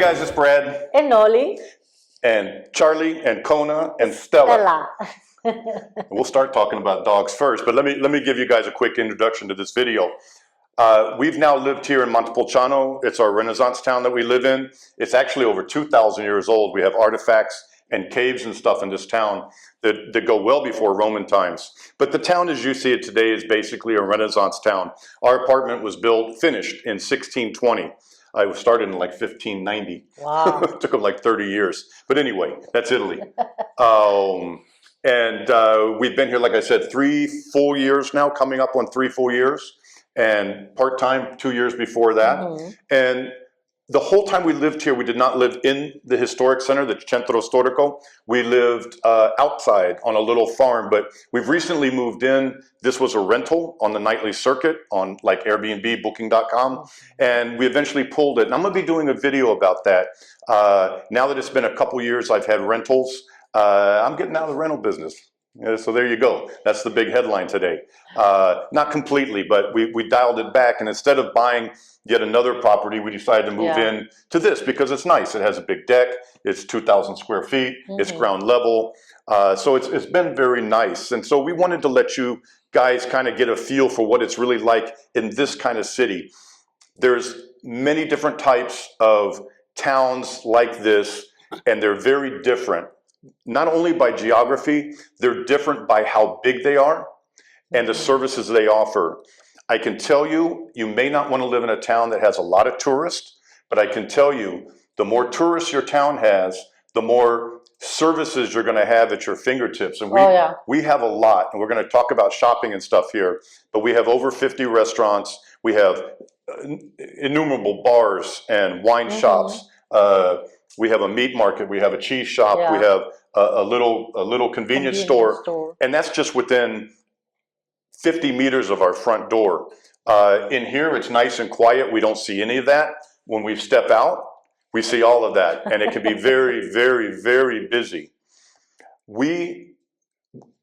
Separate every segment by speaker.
Speaker 1: guys, it's Brad.
Speaker 2: And Noli.
Speaker 1: And Charlie and Kona and Stella. We'll start talking about dogs first, but let me give you guys a quick introduction to this video. We've now lived here in Montepulciano. It's our Renaissance town that we live in. It's actually over 2,000 years old. We have artifacts and caves and stuff in this town that go well before Roman times. But the town as you see it today is basically a Renaissance town. Our apartment was finished in 1620. I was started in like 1590.
Speaker 2: Wow.
Speaker 1: It took them like 30 years. But anyway, that's Italy. We've been here, like I said, 3 full years now, coming up on 3 full years. And part-time 2 years before that. Mm-hmm. And the whole time we lived here, we did not live in the historic center, the Centro Storico. We lived outside on a little farm, but we've recently moved in. This was a rental on the nightly circuit on like Airbnb, Booking.com, and we eventually pulled it. And I'm gonna be doing a video about that. Now that it's been a couple years, I've had rentals. I'm getting out of the rental business. Yeah, so there you go. That's the big headline today. Not completely, but we dialed it back, and instead of buying yet another property, we decided to move in to this because it's nice. It has a big deck. It's 2,000 square feet. Mm-hmm. It's ground level. So it's been very nice. And so we wanted to let you guys kind of get a feel for what it's really like in this kind of city. There's many different types of towns like this, and they're very different. Not only by geography, they're different by how big they are and the services they offer. I can tell you, you may not want to live in a town that has a lot of tourists, but I can tell you, the more tourists your town has, the more services you're going to have at your fingertips. And we have a lot, and we're going to talk about shopping and stuff here, but we have over 50 restaurants. We have innumerable bars and wine shops. We have a meat market, we have a cheese shop, we have a little convenience store, and that's just within 50 meters of our front door. In here, it's nice and quiet. We don't see any of that. When we step out, we see all of that, and it can be very, very, very busy.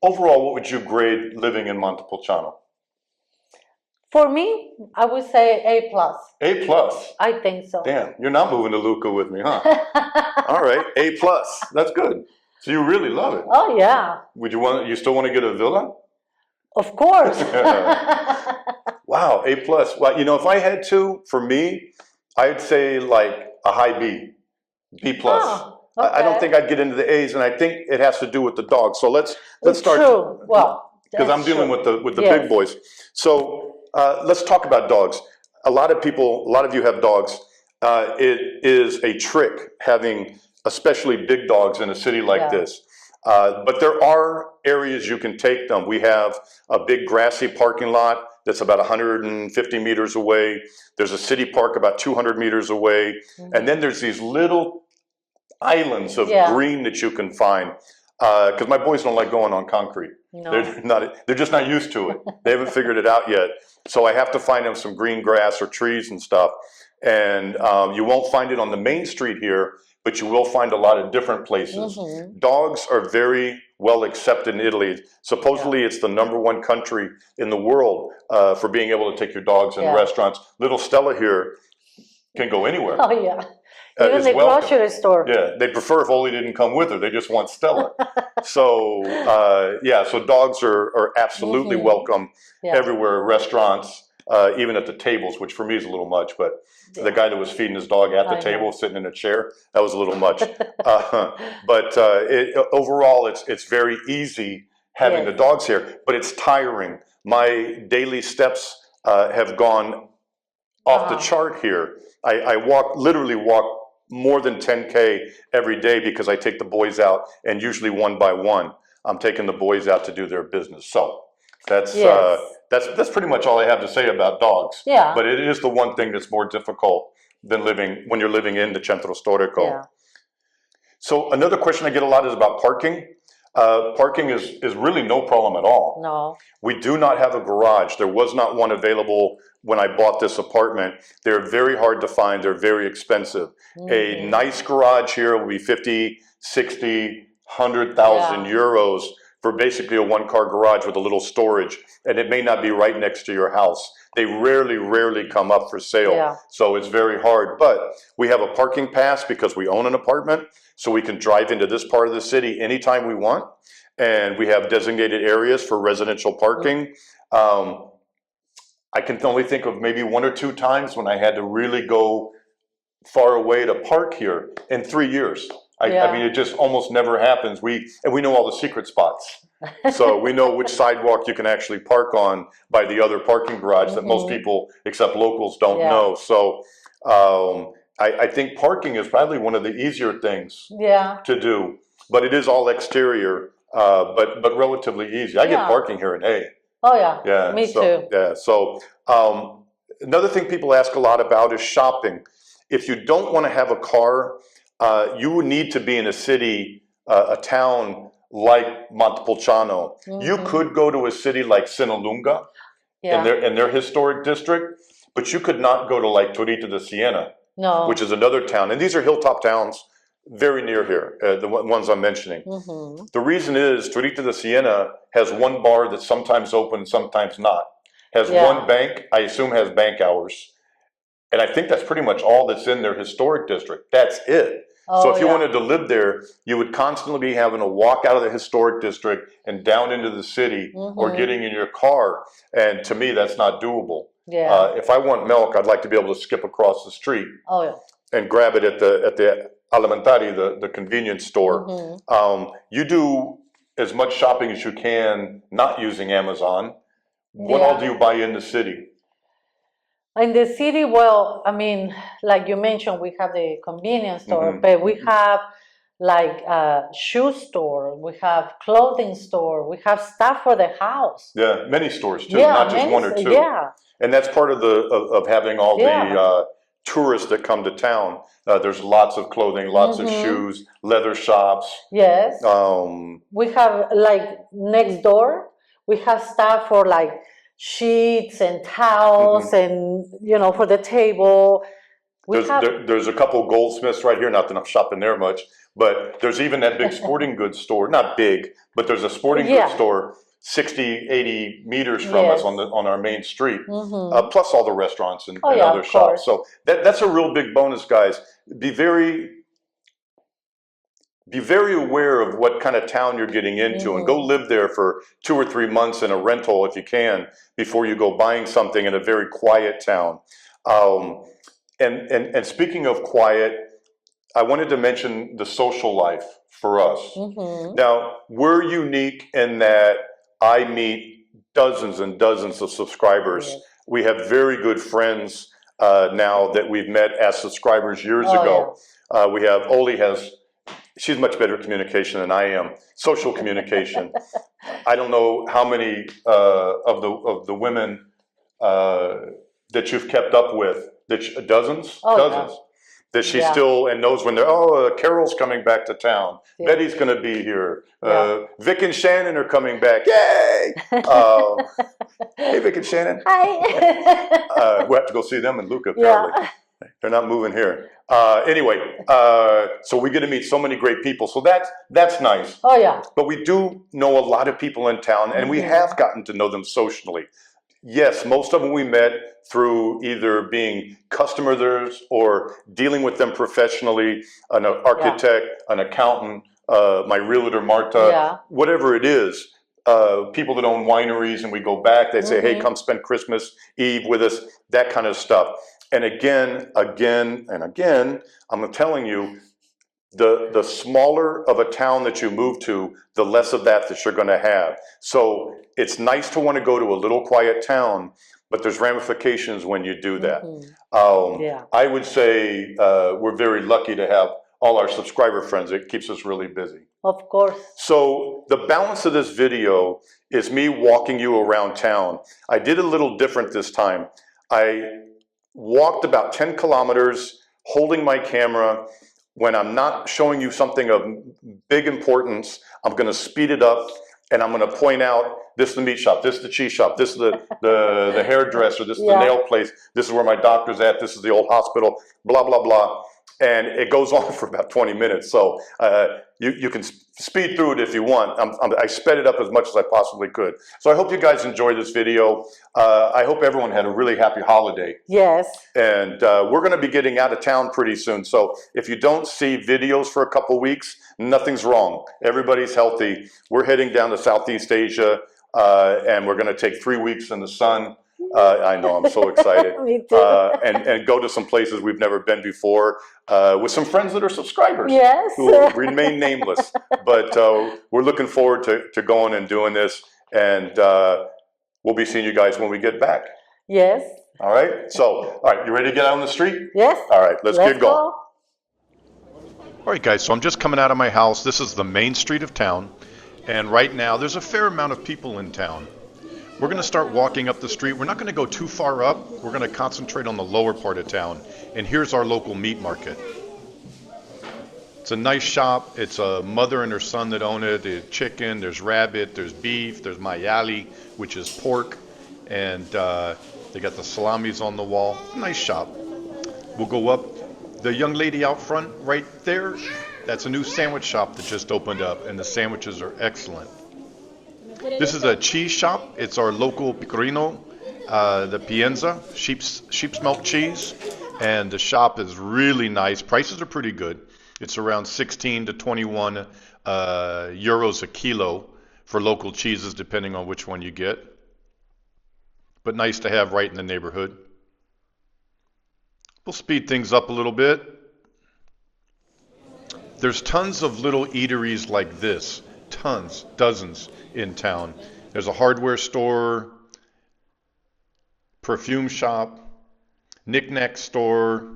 Speaker 1: Overall, what would you grade living in Montepulciano?
Speaker 2: For me, I would say A+.
Speaker 1: A+?
Speaker 2: I think so.
Speaker 1: Damn, you're not moving to Luca with me, huh? All right, A+. That's good. So you really love it.
Speaker 2: Oh, yeah.
Speaker 1: You still want to get a villa?
Speaker 2: Of course.
Speaker 1: Wow, A+. Well, you know, if I had to, for me, I'd say like a high B, B+. Oh, okay. I don't think I'd get into the A's, and I think it has to do with the dog. So let's start.
Speaker 2: True. Well,
Speaker 1: because I'm dealing with the big boys. So let's talk about dogs. A lot of you have dogs. It is a trick having especially big dogs in a city like this. But there are areas you can take them. We have a big grassy parking lot that's about 150 meters away. There's a city park about 200 meters away. Mm-hmm. And then there's these little islands of green that you can find. Because my boys don't like going on concrete. No. They're just not used to it. They haven't figured it out yet. So I have to find them some green grass or trees and stuff. And you won't find it on the main street here, but you will find a lot of different places. Mm-hmm. Dogs are very well accepted in Italy. Supposedly it's the #1 country in the world for being able to take your dogs in restaurants. Little Stella here can go anywhere.
Speaker 2: Oh, yeah. Even the grocery store.
Speaker 1: Yeah, they prefer if Oli didn't come with her. They just want Stella. So, so dogs are absolutely welcome everywhere, restaurants, even at the tables, which for me is a little much, but the guy that was feeding his dog at the table, sitting in a chair, that was a little much. Overall, it's very easily having the dogs here, but it's tiring. My daily steps have gone off the chart here. I literally walk more than 10K every day because I take the boys out, and usually one by one, I'm taking the boys out to do their business. So that's pretty much all I have to say about dogs. Yeah. But it is the one thing that's more difficult than when you're living in the Centro Storico. Yeah. So another question I get a lot is about parking. Parking is really no problem at all. No. We do not have a garage. There was not one available when I bought this apartment. They're very hard to find. They're very expensive. Mm-hmm. A nice garage here will be 50, 60, 100,000 euros for basically a one-car garage with a little storage, and it may not be right next to your house. They rarely come up for sale.
Speaker 2: Yeah.
Speaker 1: So it's very hard. But we have a parking pass because we own an apartment, so we can drive into this part of the city anytime we want. And we have designated areas for residential parking. I can only think of maybe 1 or 2 times when I had to really go far away to park here in 3 years. I mean, it just almost never happens. We know all the secret spots. So we know which sidewalk you can actually park on by the other parking garage that most people, except locals, don't know. So I think parking is probably one of the easier things to do. But it is all exterior, but relatively easy. I get parking here in A.
Speaker 2: Oh yeah,
Speaker 1: Yeah,
Speaker 2: me too.
Speaker 1: Yeah, so another thing people ask a lot about is shopping. If you don't want to have a car, you would need to be in a city, a town like Montepulciano. You could go to a city like Sinalunga in their historic district, but you could not go to like Torito de Siena, which is another town. And these are hilltop towns very near here, the ones I'm mentioning. The reason is Torito de Siena has one bar that's sometimes open, sometimes not. Has one bank, I assume has bank hours. And I think that's pretty much all that's in their historic district. That's it. So if you wanted to live there, you would constantly be having to walk out of the historic district and down into the city or getting in your car. And to me, that's not doable. If I want milk, I'd like to be able to skip across the street and grab it at the alimentari, the convenience store. You do as much shopping as you can not using Amazon. What all do you buy in the city?
Speaker 2: In the city, well, I mean, like you mentioned, we have the convenience store, but we have like a shoe store, we have clothing store, we have stuff for the house.
Speaker 1: Yeah, many stores too, not just one or two. And that's part of having all the tourists that come to town. There's lots of clothing, lots of shoes, leather shops.
Speaker 2: Yes. We have like next door, we have stuff for like sheets and towels and, you know, for the table.
Speaker 1: There's a couple goldsmiths right here, not that I'm shopping there much, but there's even that big sporting goods store, not big, but there's a sporting goods store 60, 80 meters from us on our main street, plus all the restaurants and other shops. So that's a real big bonus, guys. Be very aware of what kind of town you're getting into and go live there for 2 or 3 months in a rental if you can before you go buying something in a very quiet town. And speaking of quiet, I wanted to mention the social life for us. Now, we're unique in that I meet dozens and dozens of subscribers. We have very good friends now that we've met as subscribers years ago. We have, Oli she's much better at communication than I am. Social communication. I don't know how many of the women that you've kept up with. Dozens? Dozens. That she still and knows when they're, Carol's coming back to town. Betty's going to be here. Vic and Shannon are coming back. Yay! Hey, Vic and Shannon.
Speaker 2: Hi.
Speaker 1: We'll have to go see them in Luca, apparently. They're not moving here. Anyway, so we get to meet so many great people. So that's nice. But we do know a lot of people in town, and we have gotten to know them socially. Yes, most of them we met through either being customers or dealing with them professionally, an architect, an accountant, my realtor, Marta, whatever it is. People that own wineries, and we go back, they say, hey, come spend Christmas Eve with us, that kind of stuff. And again, I'm telling you, the smaller of a town that you move to, the less of that you're going to have. So it's nice to want to go to a little quiet town, but there's ramifications when you do that. I would say we're very lucky to have all our subscriber friends. It keeps us really busy.
Speaker 2: Of course.
Speaker 1: So the balance of this video is me walking you around town. I did a little different this time. I walked about 10 kilometers holding my camera. When I'm not showing you something of big importance, I'm going to speed it up and I'm going to point out, this is the meat shop, this is the cheese shop, this is the hairdresser, this is the nail place, this is where my doctor's at, this is the old hospital, blah, blah, blah. and it goes on for about 20 minutes. So you can speed through it if you want. I sped it up as much as I possibly could. So I hope you guys enjoyed this video. I hope everyone had a really happy holiday.
Speaker 2: Yes.
Speaker 1: And we're going to be getting out of town pretty soon. So if you don't see videos for a couple weeks, nothing's wrong. Everybody's healthy. We're heading down to Southeast Asia, and we're going to take 3 weeks in the sun. I know, I'm so excited.
Speaker 2: Me too.
Speaker 1: And go to some places we've never been before with some friends that are subscribers.
Speaker 2: Yes.
Speaker 1: Who remain nameless. But we're looking forward to going and doing this. And we'll be seeing you guys when we get back.
Speaker 2: Yes.
Speaker 1: All right. So, all right, you ready to get out on the street?
Speaker 2: Yes.
Speaker 1: All right, let's get going.
Speaker 2: Go.
Speaker 1: All right, guys, so I'm just coming out of my house. This is the main street of town. And right now, there's a fair amount of people in town. We're going to start walking up the street. We're not going to go too far up. We're going to concentrate on the lower part of town. And here's our local meat market. It's a nice shop. It's a mother and her son that own it. There's chicken, there's rabbit, there's beef, there's mayali, which is pork. And they got the salamis on the wall. Nice shop. We'll go up. The young lady out front right there, that's a new sandwich shop that just opened up, and the sandwiches are excellent. This is a cheese shop. It's our local pecorino, the Pienza, sheep's milk cheese. And the shop is really nice. Prices are pretty good. It's around 16 to 21 euros a kilo for local cheeses, depending on which one you get. But nice to have right in the neighborhood. We'll speed things up a little bit. There's tons of little eateries like this. Tons, dozens in town. There's a hardware store, perfume shop, knick-knack store.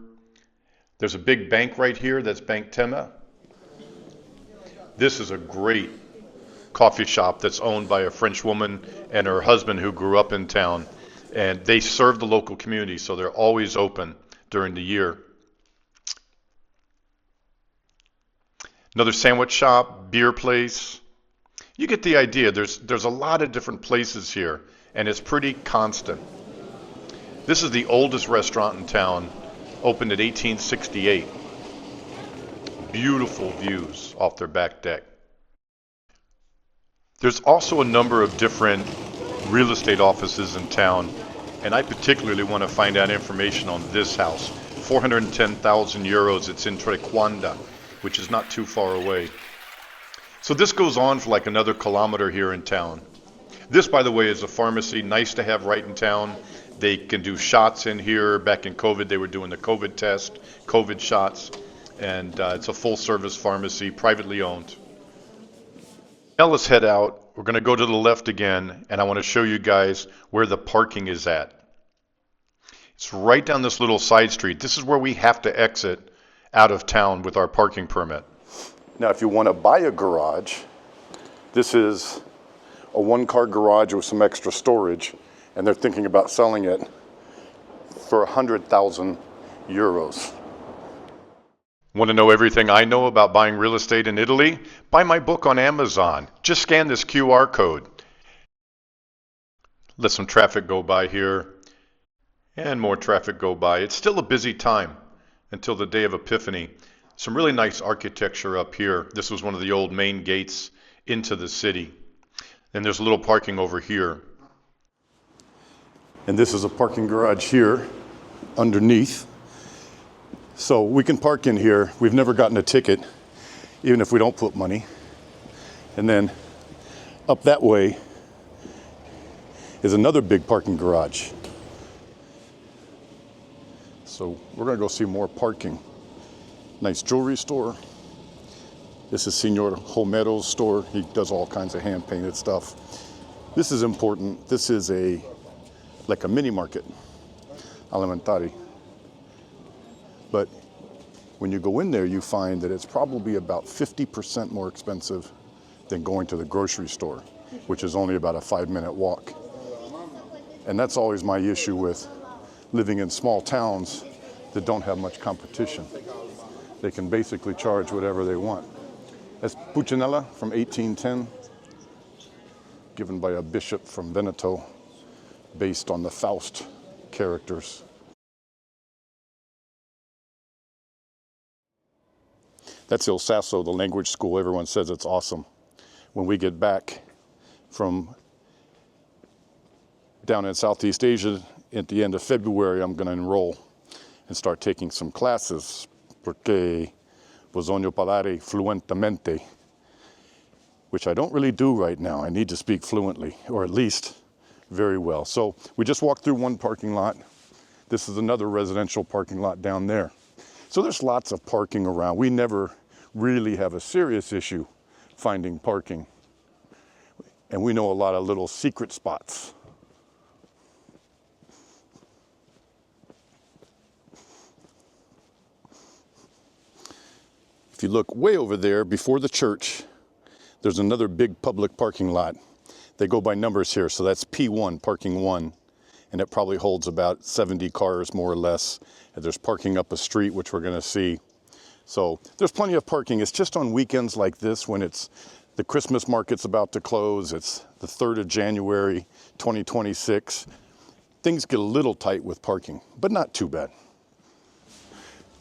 Speaker 1: There's a big bank right here, that's Bank Tema. This is a great coffee shop that's owned by a French woman and her husband who grew up in town. And they serve the local community, so they're always open during the year. Another sandwich shop, beer place. You get the idea. There's a lot of different places here, and it's pretty constant. This is the oldest restaurant in town, opened in 1868. Beautiful views off their back deck. There's also a number of different real estate offices in town, and I particularly want to find out information on this house. 410,000 euros. It's in Trequanda, which is not too far away. So this goes on for like another kilometer here in town. This, by the way, is a pharmacy, nice to have right in town. They can do shots in here. Back in COVID, they were doing the COVID test, COVID shots, and it's a full-service pharmacy, privately owned. Now let's head out. We're going to go to the left again, and I want to show you guys where the parking is at. It's right down this little side street. This is where we have to exit out of town with our parking permit. Now, if you want to buy a garage, this is a one-car garage with some extra storage, and they're thinking about selling it for 100,000 euros. Want to know everything I know about buying real estate in Italy? Buy my book on Amazon. Just scan this QR code. Let some traffic go by here, and more traffic go by. It's still a busy time until the day of Epiphany. Some really nice architecture up here. This was one of the old main gates into the city. And there's a little parking over here. And this is a parking garage here underneath. So we can park in here. We've never gotten a ticket, even if we don't put money. And then up that way is another big parking garage. So we're gonna go see more parking. Nice jewelry store. This is Senor Homero's store. He does all kinds of hand-painted stuff. This is important. This is like a mini market, alimentari. But when you go in there, you find that it's probably about 50% more expensive than going to the grocery store, which is only about a 5-minute walk. And that's always my issue with living in small towns that don't have much competition. They can basically charge whatever they want. That's Puccinella from 1810, given by a bishop from Veneto, based on the Faust characters. That's Il Sasso, the language school. Everyone says it's awesome. When we get back from down in Southeast Asia at the end of February, I'm going to enroll and start taking some classes, porque bisogna parlare fluentemente, which I don't really do right now. I need to speak fluently, or at least very well. So we just walked through one parking lot. This is another residential parking lot down there. So there's lots of parking around. We never really have a serious issue finding parking. And we know a lot of little secret spots. If you look way over there before the church, there's another big public parking lot. They go by numbers here, so that's P1, parking 1, and it probably holds about 70 cars more or less. And there's parking up a street, which we're going to see. So there's plenty of parking. It's just on weekends like this when it's the Christmas market's about to close. It's the 3rd of January, 2026. Things get a little tight with parking, but not too bad.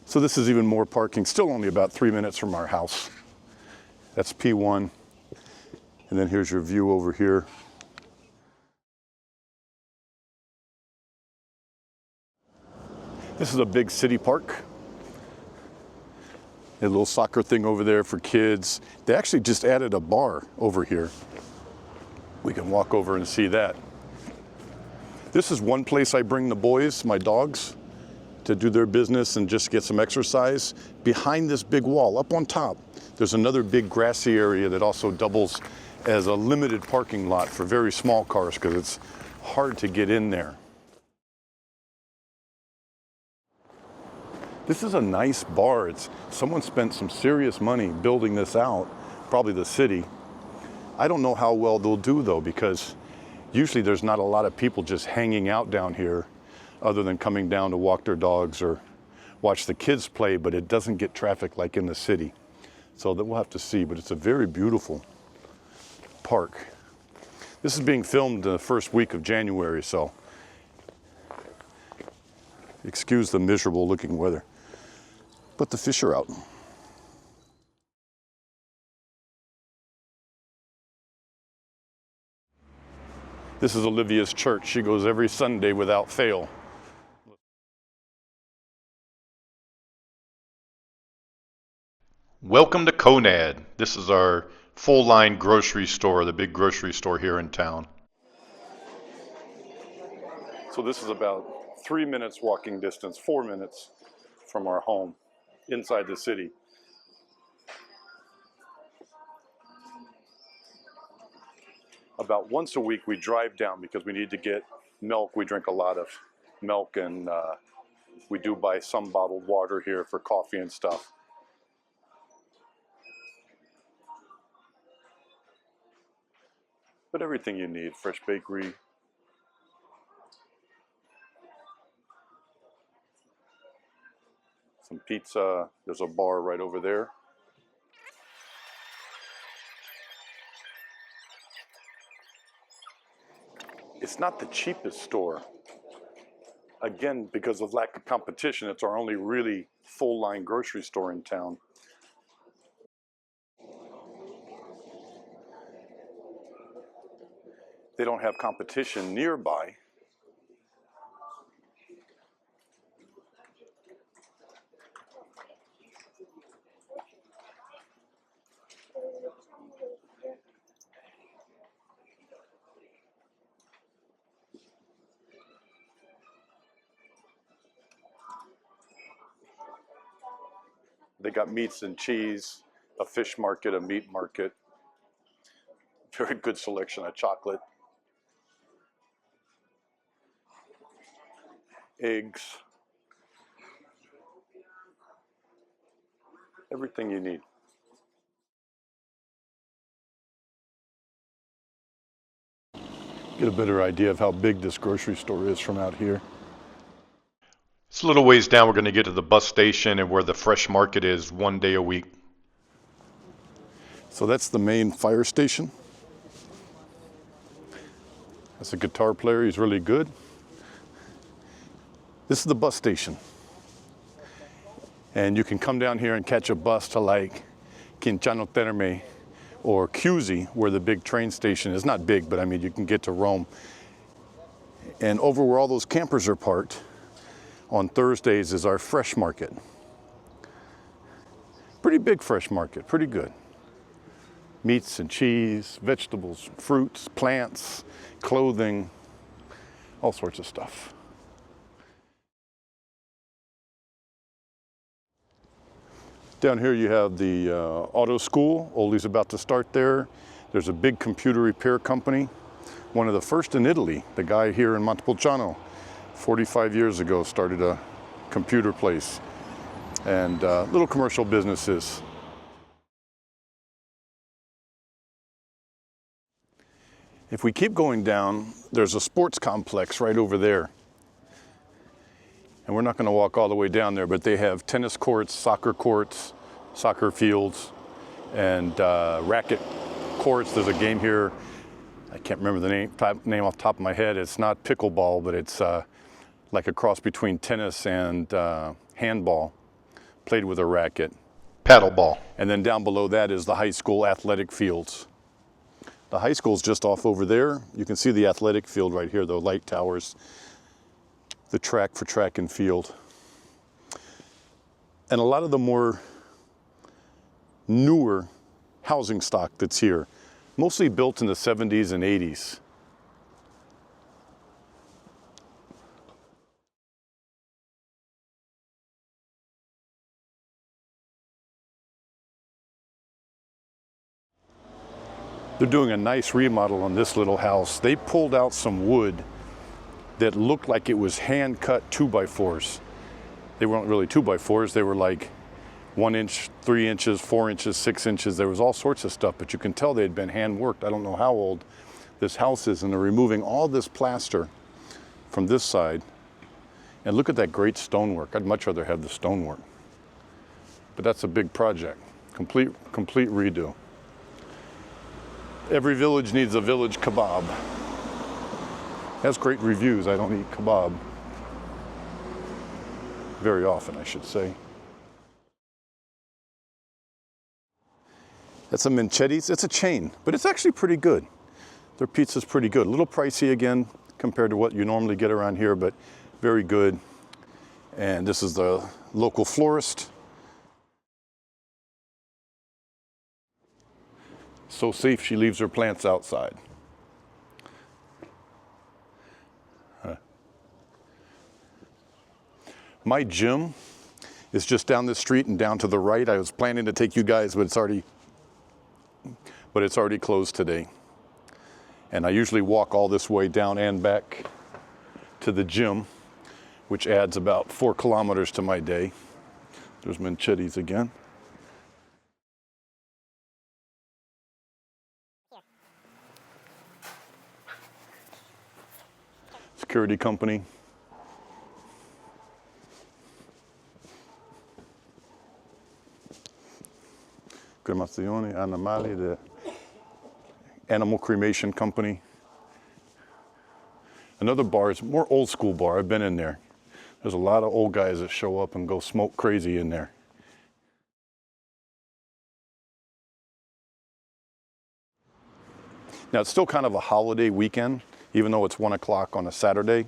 Speaker 1: So this is even more parking, still only about 3 minutes from our house. That's P1. And then here's your view over here. This is a big city park. A little soccer thing over there for kids. They actually just added a bar over here. We can walk over and see that. This is one place I bring the boys, my dogs, to do their business and just get some exercise. Behind this big wall, up on top, there's another big grassy area that also doubles as a limited parking lot for very small cars because it's hard to get in there. This is a nice bar. Someone spent some serious money building this out, probably the city. I don't know how well they'll do though, because usually there's not a lot of people just hanging out down here other than coming down to walk their dogs or watch the kids play, but it doesn't get traffic like in the city. So that we'll have to see, but it's a very beautiful park. This is being filmed the first week of January, so excuse the miserable looking weather. But the fish are out. This is Olivia's church. She goes every Sunday without fail. Welcome to Conad. This is our full-line grocery store, the big grocery store here in town. So this is about 3 minutes walking distance, 4 minutes from our home inside the city. About once a week we drive down because we need to get milk. We drink a lot of milk, and we do buy some bottled water here for coffee and stuff. But everything you need, fresh bakery. Some pizza. There's a bar right over there. It's not the cheapest store. Again, because of lack of competition, it's our only really full-line grocery store in town. They don't have competition nearby. They got meats and cheese, a fish market, a meat market. Very good selection of chocolate. Eggs. Everything you need. Get a better idea of how big this grocery store is from out here. It's a little ways down. We're going to get to the bus station and where the fresh market is 1 day a week. So that's the main fire station. That's a guitar player. He's really good. This is the bus station. And you can come down here and catch a bus to like Quinciano Terme or Chiusi, where the big train station is. Not big, but I mean, you can get to Rome. And over where all those campers are parked on Thursdays is our fresh market. Pretty big fresh market, pretty good. Meats and cheese, vegetables, fruits, plants, clothing, all sorts of stuff. Down here you have the auto school. Oli's about to start there. There's a big computer repair company, one of the first in Italy. The guy here in Montepulciano, 45 years ago, started a computer place, and little commercial businesses. If we keep going down, there's a sports complex right over there. And we're not going to walk all the way down there, but they have tennis courts, soccer fields, and racket courts. There's a game here. I can't remember the name off the top of my head. It's not pickleball, but it's like a cross between tennis and handball, played with a racket.
Speaker 3: Paddleball.
Speaker 1: And then down below that is the high school athletic fields. The high school's just off over there. You can see the athletic field right here, the light towers, the track for track and field. And a lot of the more newer housing stock that's here, mostly built in the 70s and 80s. They're doing a nice remodel on this little house. They pulled out some wood that looked like it was hand-cut 2x4s. They weren't really 2x4s, they were like 1 inch, 3 inches, 4 inches, 6 inches. There was all sorts of stuff, but you can tell they'd been hand-worked. I don't know how old this house is, and they're removing all this plaster from this side. And look at that great stonework. I'd much rather have the stonework. But that's a big project, complete redo. Every village needs a village kebab. Has great reviews. I don't eat kebab very often, I should say. That's some Minchetti's. It's a chain, but it's actually pretty good. Their pizza's pretty good. A little pricey again compared to what you normally get around here, but very good. And this is the local florist. So safe, she leaves her plants outside. My gym is just down this street and down to the right. I was planning to take you guys, but it's already closed today. And I usually walk all this way down and back to the gym, which adds about 4 kilometers to my day. There's Minchetti's again. Security company. Cremazione Animali, the animal cremation company. Another bar is more old school bar. I've been in there. There's a lot of old guys that show up and go smoke crazy in there. Now it's still kind of a holiday weekend, even though it's 1 o'clock on a Saturday,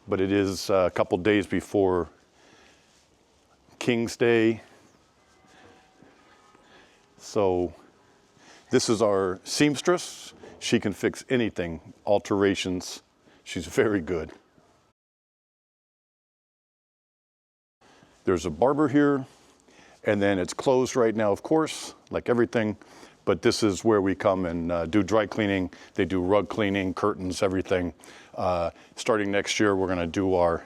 Speaker 1: but it is a couple days before King's Day. So this is our seamstress. She can fix anything, alterations. She's very good. There's a barber here, and then it's closed right now, of course, like everything. But this is where we come and do dry cleaning. They do rug cleaning, curtains, everything. Starting next year, we're going to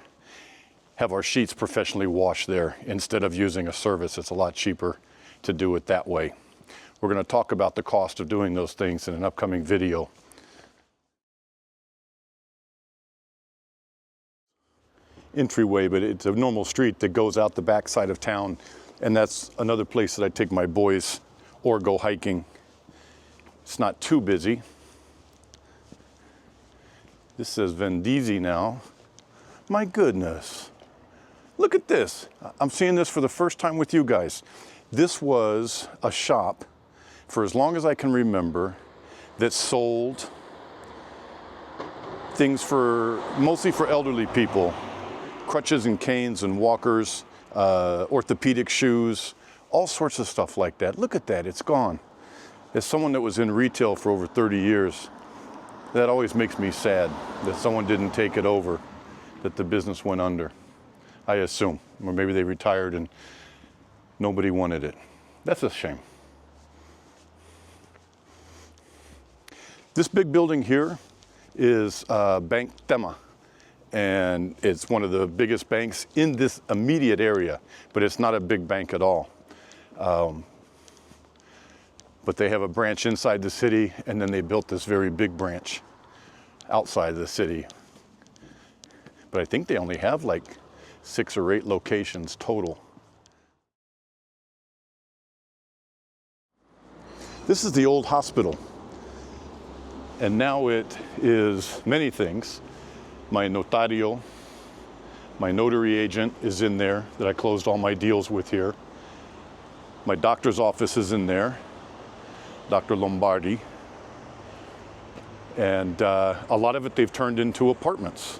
Speaker 1: have our sheets professionally washed there instead of using a service. It's a lot cheaper to do it that way. We're going to talk about the cost of doing those things in an upcoming video. Entryway, but it's a normal street that goes out the back side of town, and that's another place that I take my boys or go hiking. It's not too busy. This says Vendizi now. My goodness. Look at this. I'm seeing this for the first time with you guys. This was a shop for as long as I can remember that sold things mostly for elderly people. Crutches and canes and walkers, orthopedic shoes, all sorts of stuff like that. Look at that, it's gone. As someone that was in retail for over 30 years, that always makes me sad that someone didn't take it over, that the business went under, I assume. Or maybe they retired and nobody wanted it. That's a shame. This big building here is Bank Tema, and it's one of the biggest banks in this immediate area, but it's not a big bank at all. But they have a branch inside the city, and then they built this very big branch outside of the city. But I think they only have like 6 or 8 locations total. This is the old hospital, and now it is many things. My notario, my notary agent is in there that I closed all my deals with here. My doctor's office is in there, Dr. Lombardi. And a lot of it they've turned into apartments.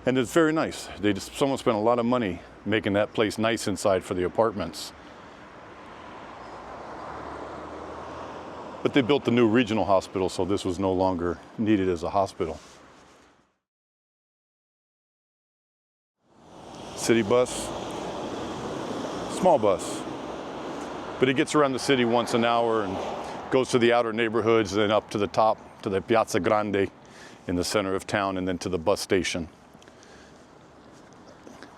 Speaker 1: And it's very nice. Someone spent a lot of money making that place nice inside for the apartments. But they built the new regional hospital, so this was no longer needed as a hospital. City bus, small bus, but it gets around the city once an hour and goes to the outer neighborhoods, then up to the top, to the Piazza Grande in the center of town, and then to the bus station.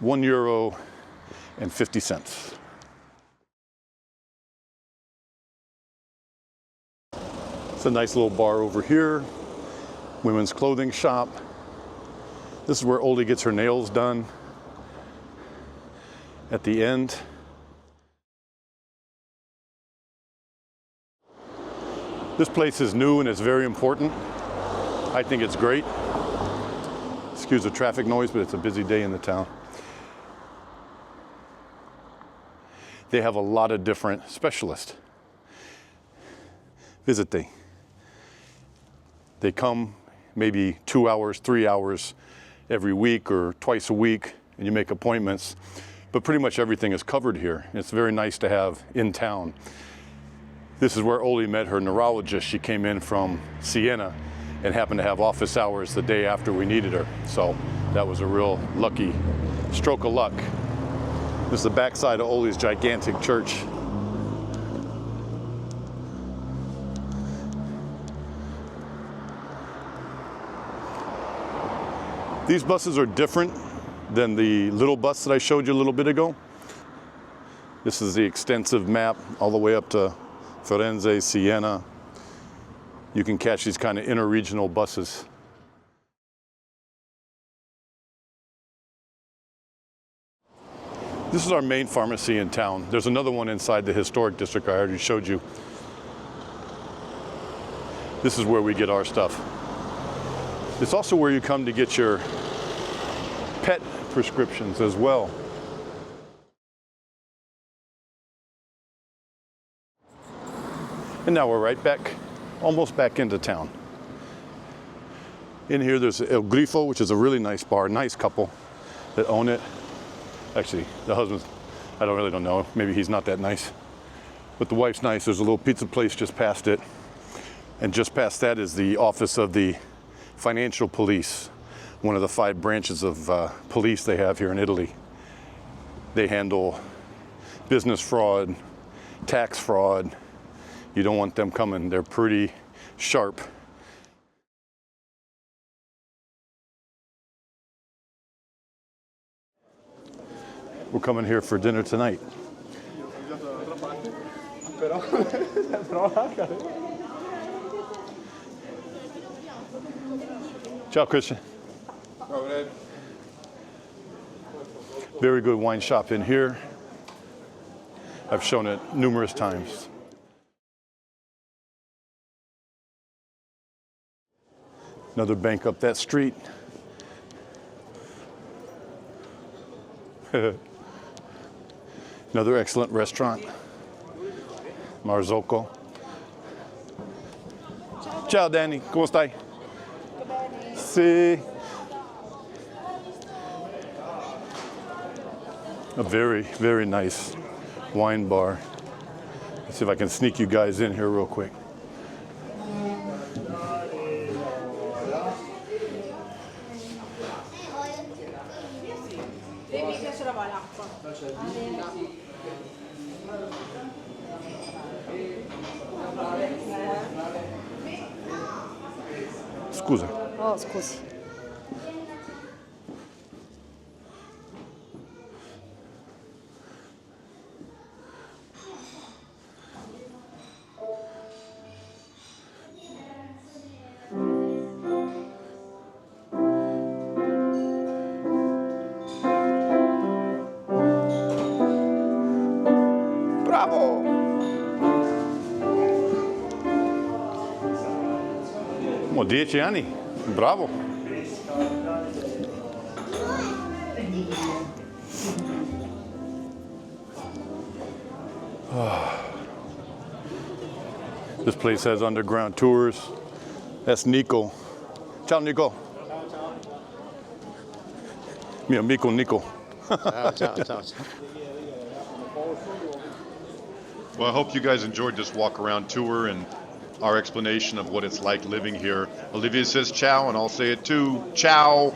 Speaker 1: €1.50. It's a nice little bar over here, women's clothing shop. This is where Oli gets her nails done at the end. This place is new and it's very important. I think it's great. Excuse the traffic noise, but it's a busy day in the town. They have a lot of different specialists. Visite. They come maybe 2 hours, 3 hours every week or twice a week, and you make appointments. But pretty much everything is covered here. It's very nice to have in town. This is where Oli met her neurologist. She came in from Siena and happened to have office hours the day after we needed her. So that was a real lucky stroke of luck. This is the backside of Oli's gigantic church. These buses are different than the little bus that I showed you a little bit ago. This is the extensive map all the way up to Firenze, Siena. You can catch these kind of interregional buses. This is our main pharmacy in town. There's another one inside the historic district I already showed you. This is where we get our stuff. It's also where you come to get your pet prescriptions as well. And now we're right back, almost back into town. In here there's El Grifo, which is a really nice bar, nice couple that own it. Actually, the husband, I don't know, maybe he's not that nice. But the wife's nice. There's a little pizza place just past it. And just past that is the office of the Financial Police, one of the 5 branches of police they have here in Italy. They handle business fraud, tax fraud. You don't want them coming. They're pretty sharp. We're coming here for dinner tonight. Ciao, Christian. Very good wine shop in here. I've shown it numerous times. Another bank up that street. Another excellent restaurant. Marzocco. Ciao Danny, come stai? Sì. A very, very nice wine bar. Let's see if I can sneak you guys in here real quick. Scusa.
Speaker 2: Oh, scusi.
Speaker 1: Bravo! Mo 10 anni, bravo! This place has underground tours. That's Nico. Ciao Nico. Mio amico Nico.
Speaker 3: Ciao, ciao, ciao.
Speaker 1: Well, I hope you guys enjoyed this walk around tour and our explanation of what it's like living here. Olivia says ciao, and I'll say it too. Ciao.